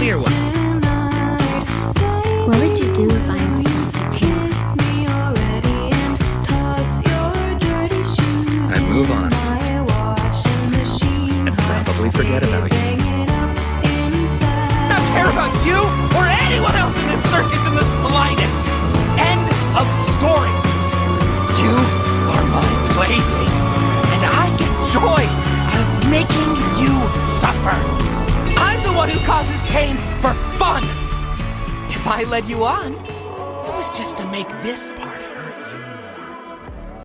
clear one. What would you do if I instructed you? I'd move on. And probably forget about you. Not care about you or anyone else in this circus in the slightest. End of story. You are my playmates, and I get joy out of making you suffer. I'm the one who causes pain for fun. If I led you on, it was just to make this